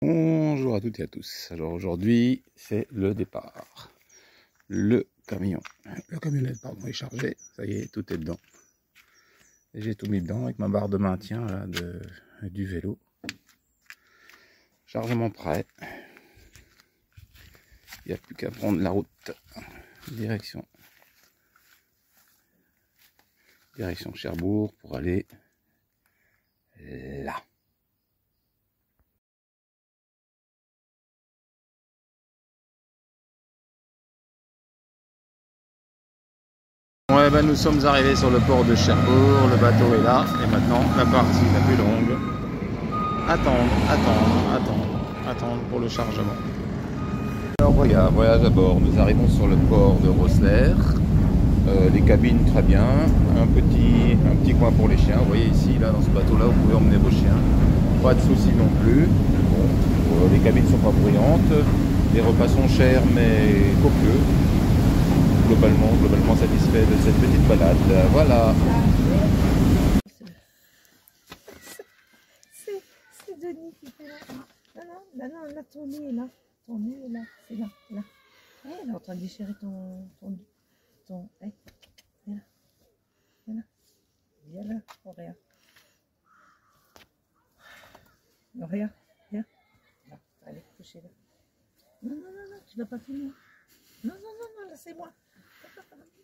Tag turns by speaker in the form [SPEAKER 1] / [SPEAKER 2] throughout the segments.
[SPEAKER 1] Bonjour à toutes et à tous. Alors aujourd'hui, c'est le départ. Le camionnette, pardon, est chargé. Ça y est, tout est dedans. Et j'ai tout mis dedans avec ma barre de maintien là, du vélo. Chargement prêt. Il n'y a plus qu'à prendre la route. Direction Cherbourg pour aller là. Ouais, ben nous sommes arrivés sur le port de Cherbourg, le bateau est là, et maintenant la partie la plus longue. Attendre pour le chargement. Alors voilà, voyage à bord, nous arrivons sur le port de Rosslare, les cabines très bien, un petit coin pour les chiens, vous voyez ici, là dans ce bateau là, vous pouvez emmener vos chiens, pas de soucis non plus. Bon, les cabines sont pas bruyantes, les repas sont chers mais copieux. Globalement satisfait de cette petite balade. Voilà.
[SPEAKER 2] C'est Denis qui fait là. Non, là, ton nez est là. Ton nez est là. C'est là. Elle est en train de déchirer ton. Viens là. Oh, regarde. Oh, regarde. Viens. Allez, couchez-la. Non, tu vas pas finir. Non, là, c'est moi.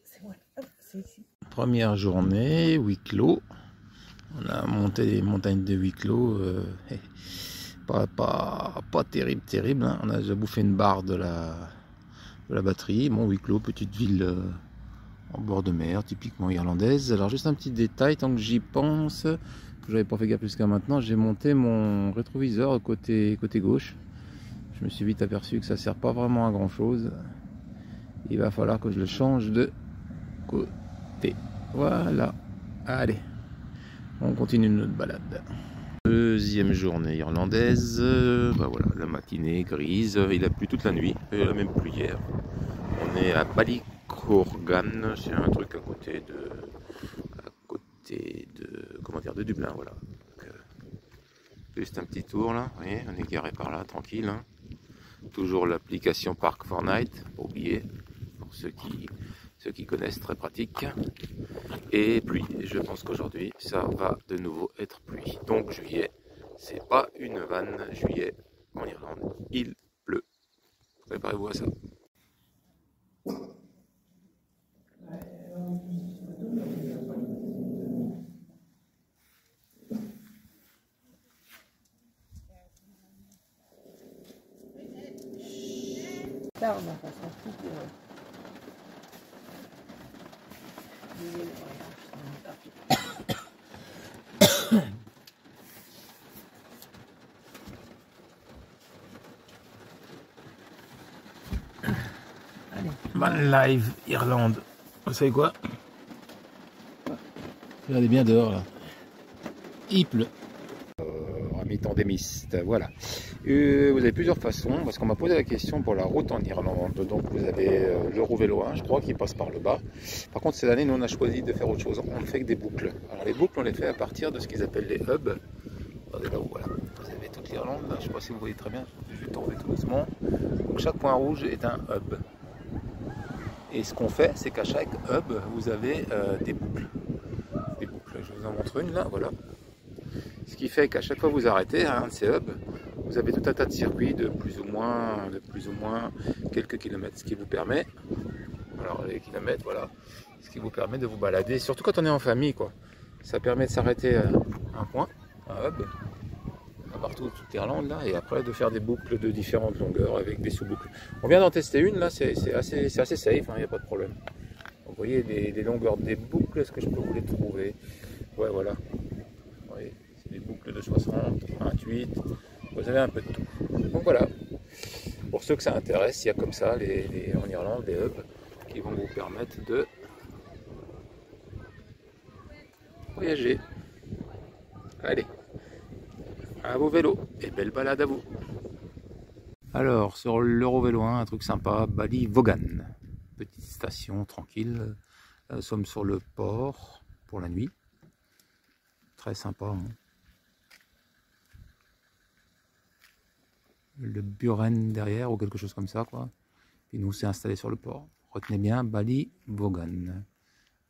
[SPEAKER 2] C'est moi. C'est ici.
[SPEAKER 1] Première journée, huis clos. On a monté les montagnes de huis clos. Pas terrible. Hein. On a déjà bouffé une barre de la batterie. Bon, huis clos, petite ville en bord de mer, typiquement irlandaise. Alors juste un petit détail, tant que j'y pense, que j'avais pas fait gaffe jusqu'à maintenant, j'ai monté mon rétroviseur côté gauche. Je me suis vite aperçu que ça sert pas vraiment à grand chose. Il va falloir que je le change de côté. Voilà. Allez, on continue notre balade. Deuxième journée irlandaise. Bah voilà, la matinée grise. Il a plu toute la nuit. Il a même plu hier. On est à Ballycorgan. C'est un truc à côté de comment dire, de Dublin. Voilà. Donc, juste un petit tour là. Vous voyez, on est garé par là, tranquille. Hein. Toujours l'application Park4Night, pas oublier, pour ceux qui connaissent, très pratique. Et pluie, je pense qu'aujourd'hui ça va de nouveau être pluie. Donc juillet, c'est pas une vanne, juillet en Irlande, il pleut. Préparez-vous à ça.
[SPEAKER 2] Ça, on a pas sorti
[SPEAKER 1] Van Live Irlande. Vous savez quoi? Regardez bien dehors là. Il pleut. Tandémiste, voilà. Vous avez plusieurs façons, parce qu'on m'a posé la question pour la route en Irlande. Donc vous avez l'Eurovélo 1, je crois, qui passe par le bas. Par contre, cette année, nous on a choisi de faire autre chose. On ne fait que des boucles. Alors les boucles, on les fait à partir de ce qu'ils appellent les hubs. Regardez là-haut, voilà. Vous avez toute l'Irlande, là. Je ne sais pas si vous voyez très bien. Je vais tourner tout doucement. Donc chaque point rouge est un hub. Et ce qu'on fait, c'est qu'à chaque hub, vous avez des boucles. Des boucles. Je vous en montre une là, voilà. Ce qui fait qu'à chaque fois que vous arrêtez à un de ces hubs, vous avez tout un tas de circuits de plus ou moins quelques kilomètres. Ce qui vous permet, alors les kilomètres, voilà, ce qui vous permet de vous balader, surtout quand on est en famille, quoi. Ça permet de s'arrêter à un point, un hub, partout toute l'Irlande là, et après de faire des boucles de différentes longueurs avec des sous-boucles. On vient d'en tester une là, c'est assez safe, il n'y a pas de problème. Vous voyez les longueurs des boucles, est-ce que je peux vous les trouver? Ouais, voilà. Vous voyez, c'est des boucles de 60, 28, vous avez un peu de tout. Donc voilà, pour ceux que ça intéresse, il y a comme ça en Irlande des hubs qui vont vous permettre de voyager. Allez, à vos vélos et belle balade à vous. Alors sur l'Eurovélo 1, un truc sympa, Ballyvogan, petite station tranquille. Nous sommes sur le port pour la nuit, très sympa. Hein. le Buren derrière ou quelque chose comme ça, quoi. Puis nous, c'est installé sur le port. Retenez bien, Ballyvaughan.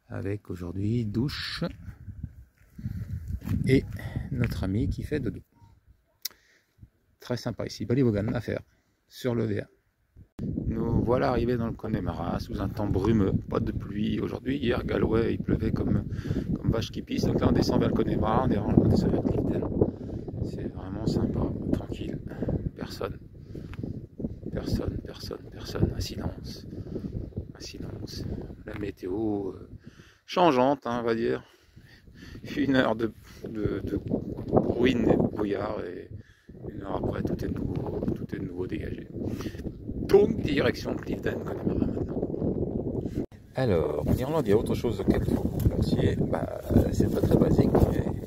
[SPEAKER 1] Avec aujourd'hui douche et notre ami qui fait dodo. Très sympa ici, Ballyvaughan à faire sur le VA. Nous voilà arrivés dans le Connemara sous un temps brumeux, pas de pluie aujourd'hui. Hier, Galway, il pleuvait comme vache qui pisse. Donc là, on descend vers le Connemara, on descend vers Clifton. C'est vraiment sympa, tranquille. Personne. Un silence. Un silence. La météo changeante, hein, on va dire. 1 heure de ruine et de brouillard et 1 heure après, tout est de nouveau dégagé. Donc, direction Clifton, Connemara maintenant. Alors, en Irlande, il y a autre chose auquel il faut que vous pensiez. C'est pas très basique,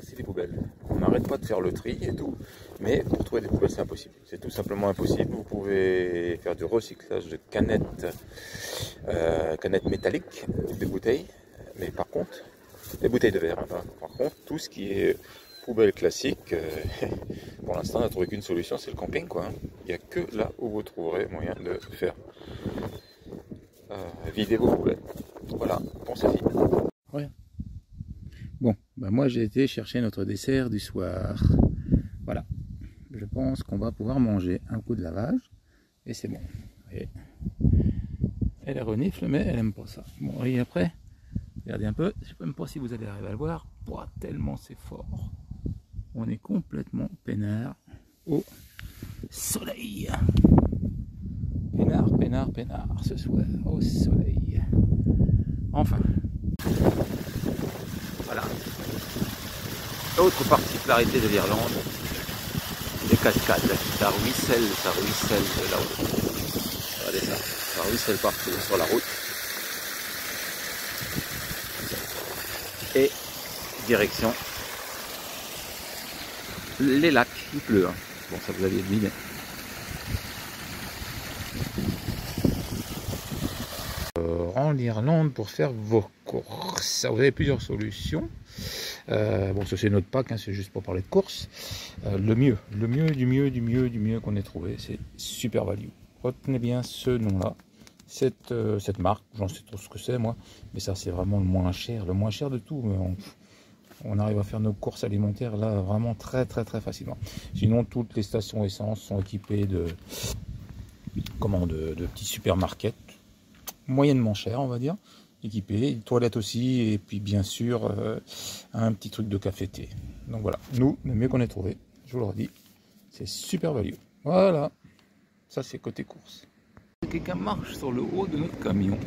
[SPEAKER 1] c'est les poubelles. On n'arrête pas de faire le tri et tout, mais pour trouver des poubelles, c'est impossible. C'est tout simplement impossible. Vous pouvez faire du recyclage de canettes métalliques, de bouteilles, mais par contre, les bouteilles de verre, par contre, tout ce qui est poubelle classique, pour l'instant, on n'a trouvé qu'une solution, c'est le camping, quoi. Il n'y a que là où vous trouverez moyen de faire vider vos poubelles. Voilà, pensez-y. Ouais. Bon, moi j'ai été chercher notre dessert du soir. Voilà. Je pense qu'on va pouvoir manger un coup de lavage et c'est bon. Et elle renifle, mais elle aime pas ça. Bon, et après, regardez un peu, je ne sais même pas si vous allez arriver à le voir, tellement c'est fort. On est complètement peinard au soleil. Peinard ce soir au soleil. Enfin. Voilà. Autre particularité de l'Irlande, les cascades. Ça ruisselle de là-haut. Regardez ça. Ça ruisselle partout sur la route. Et direction les lacs. Il pleut. Hein. Bon, ça vous aviez deviné. En Irlande pour faire vos courses. Vous avez plusieurs solutions. Bon, ça c'est notre pack, hein, c'est juste pour parler de courses. Le mieux qu'on ait trouvé, c'est Super Value. Retenez bien ce nom-là, cette marque. J'en sais trop ce que c'est moi, mais ça c'est vraiment le moins cher de tout. On arrive à faire nos courses alimentaires là vraiment très facilement. Sinon, toutes les stations essence sont équipées de petits supermarkets. Moyennement cher, on va dire, équipé, toilettes aussi, et puis bien sûr un petit truc de café-thé. Donc voilà, nous, le mieux qu'on ait trouvé, je vous le redis, c'est Super Value. Voilà, ça c'est côté course. Quelqu'un marche sur le haut de notre camion.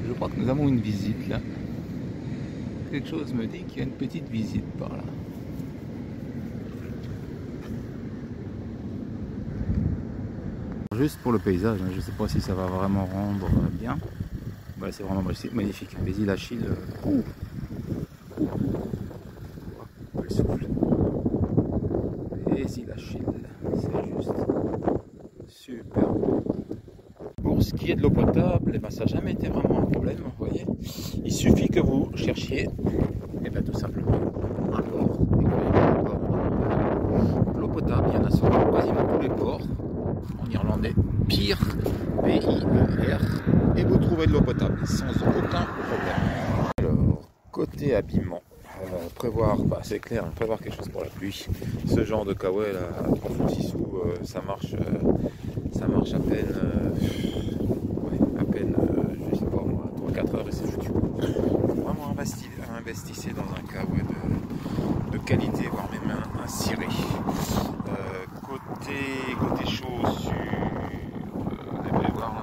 [SPEAKER 1] Je crois que nous avons une visite là. Quelque chose me dit qu'il y a une petite visite par là. Juste pour le paysage, je ne sais pas si ça va vraiment rendre bien. Voilà, c'est vraiment magnifique. Mais il Achille. Le souffle. Et il Achille. C'est juste super. Pour ce qui est de l'eau potable, ça n'a jamais été vraiment un problème, vous voyez. Il suffit que vous cherchiez, et bien tout simplement, un port. L'eau potable, il y en a sur quasiment tous les ports. En irlandais, pire, P-I-E-R, et vous trouvez de l'eau potable sans aucun problème. Alors, côté habillement, prévoir, c'est clair, prévoir quelque chose pour la pluie. Ce genre de kawaii là, à 3 francs 6 sous, ça marche à peine, je sais pas moi, 3-4 heures et c'est foutu. Vraiment investissez dans un kawaii de qualité, voire même un ciré. Côté chaussures, vous allez voir là,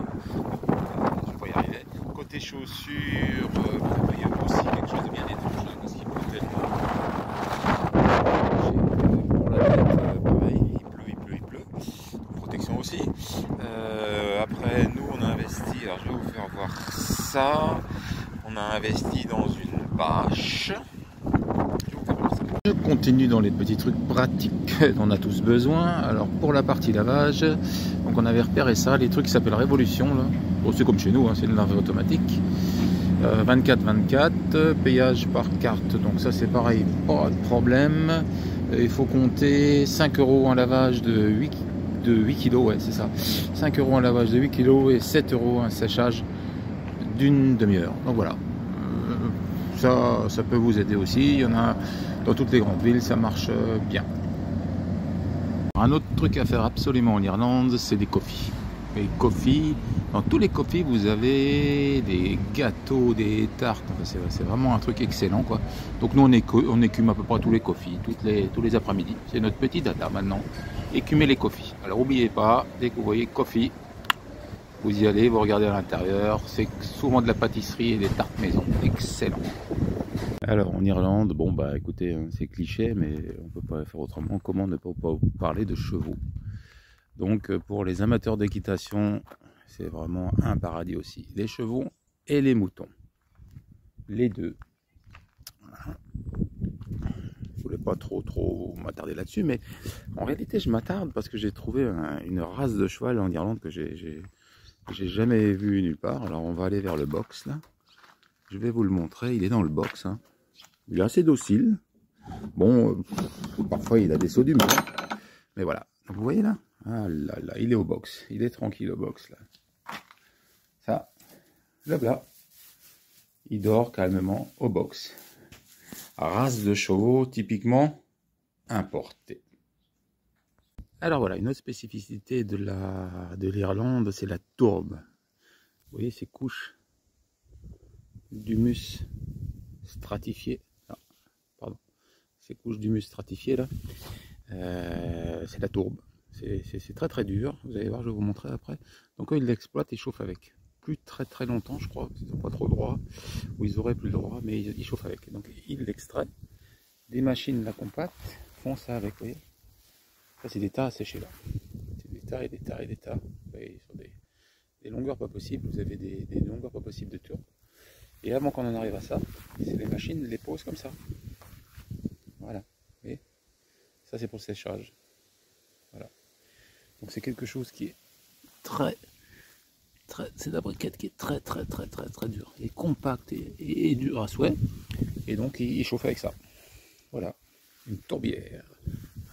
[SPEAKER 1] je vais pas y arriver. Côté chaussures, il y a aussi quelque chose de bien étrange parce qu'il pleut tellement. Pour la tête, pareil, il pleut. Protection aussi. Après, nous on a investi, alors je vais vous faire voir ça. On a investi dans une bâche. Je continue dans les petits trucs pratiques dont on a tous besoin. Alors pour la partie lavage, donc on avait repéré ça, les trucs qui s'appellent Révolution là. Bon, c'est comme chez nous, hein, c'est une laverie automatique. 24/24, payage par carte, donc ça c'est pareil, pas de problème. Il faut compter 5 € un lavage de de 8 kg, ouais c'est ça. 5 € un lavage de 8 kg et 7 € un séchage d'une demi-heure. Donc voilà, ça peut vous aider aussi. Il y en a dans toutes les grandes villes, ça marche bien. Un autre truc à faire absolument en Irlande, c'est des coffees. Les coffees, dans tous les coffees, vous avez des gâteaux, des tartes. Enfin, c'est vraiment un truc excellent, quoi. Donc nous, on écume à peu près tous les coffees, tous les après-midi. C'est notre petit dada maintenant. Écumer les coffees. Alors n'oubliez pas, dès que vous voyez coffee, vous y allez, vous regardez à l'intérieur. C'est souvent de la pâtisserie et des tartes maison. Excellent. Alors en Irlande, bon bah écoutez, c'est cliché, mais on peut pas faire autrement. Comment ne pas parler de chevaux? Donc pour les amateurs d'équitation, c'est vraiment un paradis aussi. Les chevaux et les moutons, les deux. Voilà. Je voulais pas trop m'attarder là-dessus, mais en réalité je m'attarde parce que j'ai trouvé une race de cheval en Irlande que j'ai jamais vu nulle part. Alors on va aller vers le box là. Je vais vous le montrer. Il est dans le box. Hein. Il est assez docile. Bon, parfois il a des sauts d'humeur. Mais voilà. Donc, vous voyez là? Ah là là, il est au box. Il est tranquille au box là. Ça, blabla. Il dort calmement au box. Race de chevaux typiquement importée. Alors voilà, une autre spécificité de l'Irlande, c'est la tourbe. Vous voyez ces couches d'humus stratifié. Non, pardon. Ces couches d'humus stratifié là. C'est la tourbe. C'est très dur. Vous allez voir, je vais vous montrer après. Donc eux, ils l'exploitent et chauffent avec. Plus très longtemps, je crois. Ils n'ont pas trop le droit. Ou ils auraient plus le droit, mais ils chauffent avec. Donc ils l'extraient. Des machines la compactent, font ça avec. Vous voyez. Ça, c'est des tas à sécher là. C'est des tas et des tas et des tas. Vous voyez, sur des longueurs pas possibles. Vous avez des longueurs pas possibles de tourbe. Et avant qu'on en arrive à ça, c'est les machines les posent comme ça. Voilà. Vous voyez. Ça, c'est pour le séchage. Voilà. Donc c'est quelque chose qui est c'est la briquette qui est très dur. Il est compact et dur à souhait. Et donc il chauffe avec ça. Voilà. Une tourbière.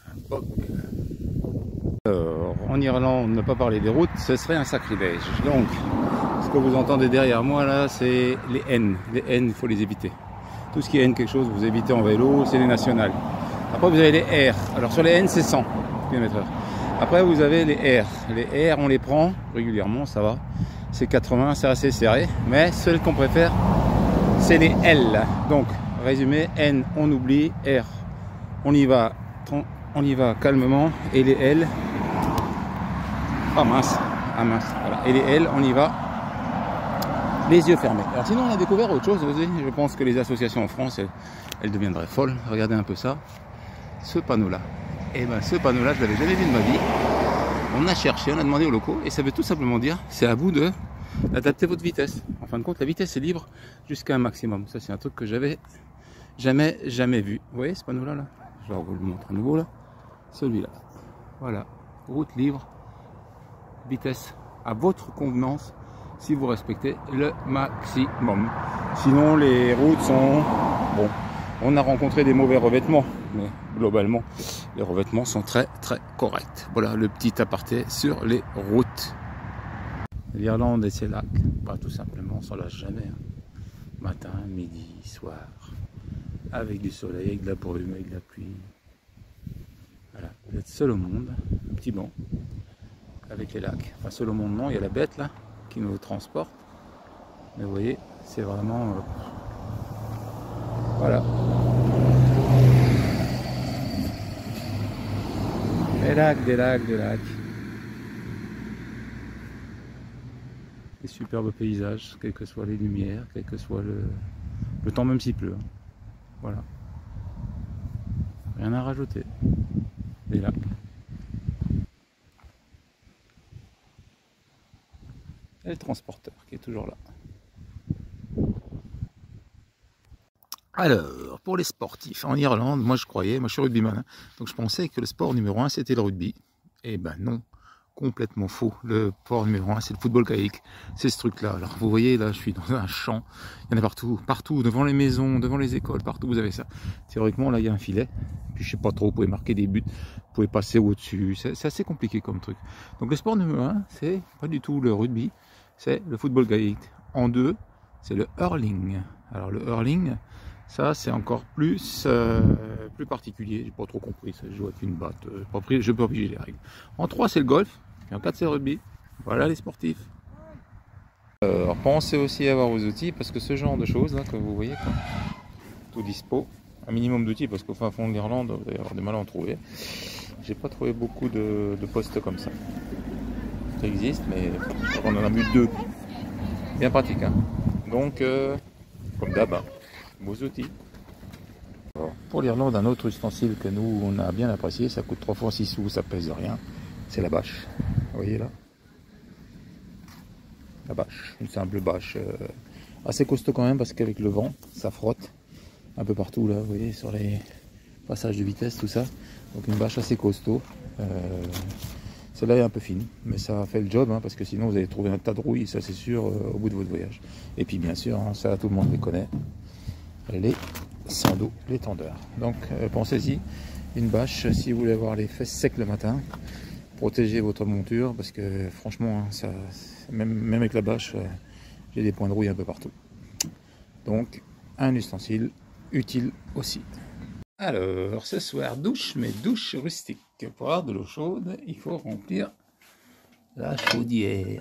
[SPEAKER 1] Un boc. Alors, en Irlande, ne pas parler des routes, ce serait un sacrilège. Donc, ce que vous entendez derrière moi là, c'est les N. Les N, il faut les éviter. Tout ce qui est N quelque chose, vous évitez en vélo, c'est les nationales. Après, vous avez les R. Alors, sur les N, c'est 100 km/h. Après, vous avez les R. Les R, on les prend régulièrement, ça va. C'est 80, c'est assez serré. Mais celle qu'on préfère, c'est les L. Donc, résumé, N, on oublie. R, on y va calmement. Et les L, ah mince, voilà. Et les L, on y va les yeux fermés. Alors sinon, on a découvert autre chose aussi. Je pense que les associations en France, elles deviendraient folles. Regardez un peu ça. Ce panneau-là. Et ben ce panneau-là, je l'avais jamais vu de ma vie. On a cherché, on a demandé aux locaux, et ça veut tout simplement dire, c'est à vous d'adapter votre vitesse. En fin de compte, la vitesse est libre jusqu'à un maximum. Ça, c'est un truc que j'avais jamais vu. Vous voyez ce panneau-là là? Je vais vous le montrer à nouveau là. Celui-là. Voilà. Route libre. Vitesse à votre convenance si vous respectez le maximum. Sinon, les routes sont... Bon, on a rencontré des mauvais revêtements, mais globalement, les revêtements sont très corrects. Voilà le petit aparté sur les routes. L'Irlande et ses lacs, bah, tout simplement, on s'en lâche jamais. Hein. Matin, midi, soir, avec du soleil, avec de la brume, avec de la pluie. Voilà, vous êtes seul au monde, un petit banc, avec les lacs. Enfin, seul au monde, non, il y a la bête là, qui nous transporte. Mais vous voyez, c'est vraiment... voilà. Des lacs. Des superbes paysages, quelles que soient les lumières, quel que soit le temps, même s'il pleut. Voilà. Rien à rajouter. Des lacs. Et le transporteur qui est toujours là. Alors, pour les sportifs, en Irlande, moi je suis rugbyman, hein, donc je pensais que le sport numéro 1 c'était le rugby. Eh ben non, complètement faux. Le sport numéro 1, c'est le football kayak. C'est ce truc-là. Alors vous voyez, là, je suis dans un champ. Il y en a partout, partout, devant les maisons, devant les écoles, partout vous avez ça. Théoriquement, là, il y a un filet. Puis je sais pas trop, vous pouvez marquer des buts, vous pouvez passer au-dessus. C'est assez compliqué comme truc. Donc le sport numéro 1, c'est pas du tout le rugby, c'est le football kayak. En 2, c'est le hurling. Alors le hurling, ça c'est encore plus particulier. J'ai pas trop compris, ça se joue avec une batte. Je peux obliger les règles. En 3, c'est le golf. Et en 4, c'est le rugby. Voilà les sportifs. Alors pensez aussi à avoir vos outils, parce que ce genre de choses là, que vous voyez, quoi, tout dispo, un minimum d'outils, parce qu'au fin fond de l'Irlande, vous allez avoir du mal à en trouver. J'ai pas trouvé beaucoup de postes comme ça. Ça existe, mais on en a vu 2. Bien pratique, hein. Donc, comme d'hab, hein, vos outils. Alors, pour l'Irlande, un autre ustensile que nous, on a bien apprécié, ça coûte 3 fois 6 sous, ça pèse rien, c'est la bâche. Vous voyez là? La bâche, une simple bâche, assez costaud quand même, parce qu'avec le vent, ça frotte un peu partout là, vous voyez, sur les passages de vitesse, tout ça. Donc une bâche assez costaud. Celle-là est un peu fine, mais ça fait le job, hein, parce que sinon vous allez trouver un tas de rouille, ça c'est sûr, au bout de votre voyage. Et puis bien sûr, hein, ça tout le monde les connaît, les sandos, les tendeurs. Donc pensez-y, une bâche, si vous voulez avoir les fesses secs le matin, protégez votre monture, parce que franchement, hein, ça, même avec la bâche, j'ai des points de rouille un peu partout. Donc un ustensile utile aussi. Alors, ce soir, douche, mais douche rustique. Pour avoir de l'eau chaude, il faut remplir la chaudière.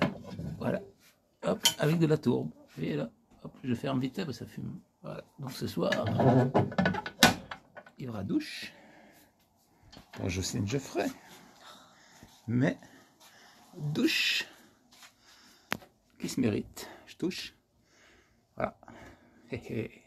[SPEAKER 1] Voilà. Hop, avec de la tourbe. Vous voyez là. Hop, je ferme vite parce que ça fume. Voilà. Donc ce soir, il y aura douche. Pour Jocelyne, je ferai. Mais, douche qui se mérite. Je touche. Voilà. Hé hé.